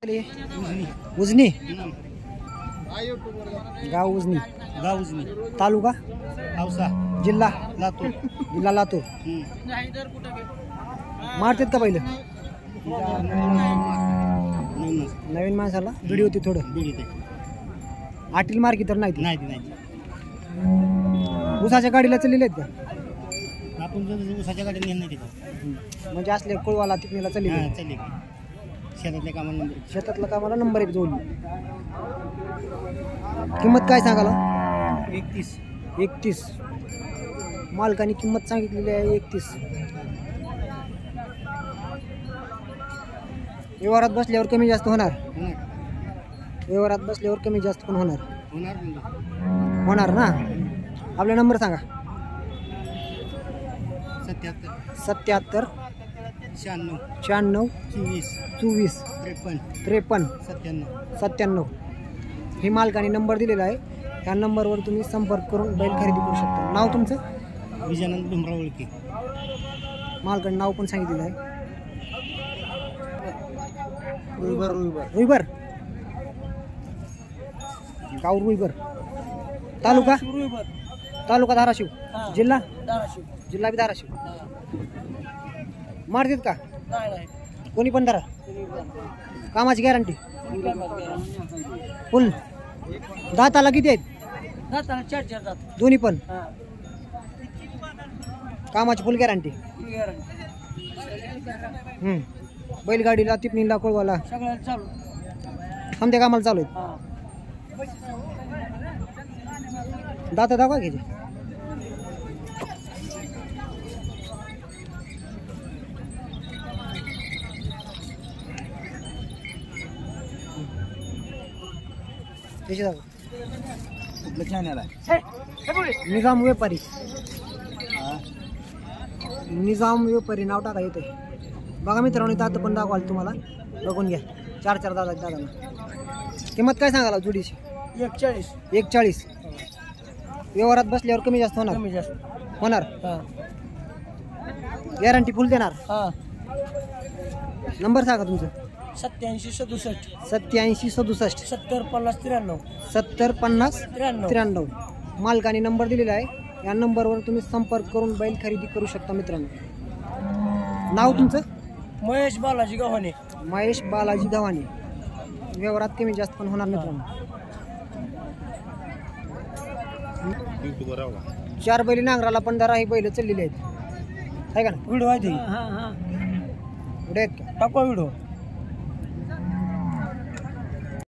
उजनी गाव उजनी तालुका औसा जिल्हा लातूर लातूर मारतात का पहिलं नवीन माणसाला व्हिडिओ होती थोडं आटील मार्की तर नाही उसाच्या गाडीला चाललेले आहेत का आपण उसाच्या गाडीने नाही तिथं म्हणजे असले कुळवाला तिकनेला चालले शेतातल्या कामाला नंबर 1 जोडली किंमत काय सांगाला 31 मालकाने किंमत सांगितलेली आहे 31 व्यवहारात बसल्यावर कमी जास्त होणार व्यवहारात बसल्यावर कमी जास्त पण होणार ना आपला नंबर सांगा 77 96 24 53 97 हे मालकाने नंबर दिलेला आहे ह्या नंबरवर तुम्ही संपर्क करून बैल खरेदी करू शकता नाव तुमचं विजयानंद भीमराव ओळखी मालकाने नाव पण सांगितलेलं आहे रुईबर गाव रुईबर तालुका धाराशिव जिल्हा बी धाराशिव मारतात का कोणी पण धरा कामाची गॅरंटी फुल दाताला किती आहेत दोन्ही पण कामाची फुल गॅरंटी बैलगाडीला टिपणीला कोळवाला समजा कामाला चालू आहेत दाता दाखवा घ्यायचे निजाम व्यापारी नाव टाका येते बघा मित्रांनो दात पण दाखवाल तुम्हाला बघून घ्या 4 दादांना किंमत काय सांगाला जोडीची 41 व्यवहारात बसल्यावर कमी जास्त होणार गॅरंटी फुल देणार नंबर सांगा तुमचं 87 67 70 50 93 मालकाने नंबर दिलेला आहे या नंबरवर तुम्ही संपर्क करून बैल खरेदी करू शकता मित्रांनो नाव तुमचं महेश बालाजी गव्हाणे व्यवहारात कमी जास्त पण होणार मित्रांनो 4 बैल नांगराला पण 10 ही बैल चाललेली आहेत आहे का ना व्हिडिओ आहे पुढे आहेत का टाकवा व्हिडिओ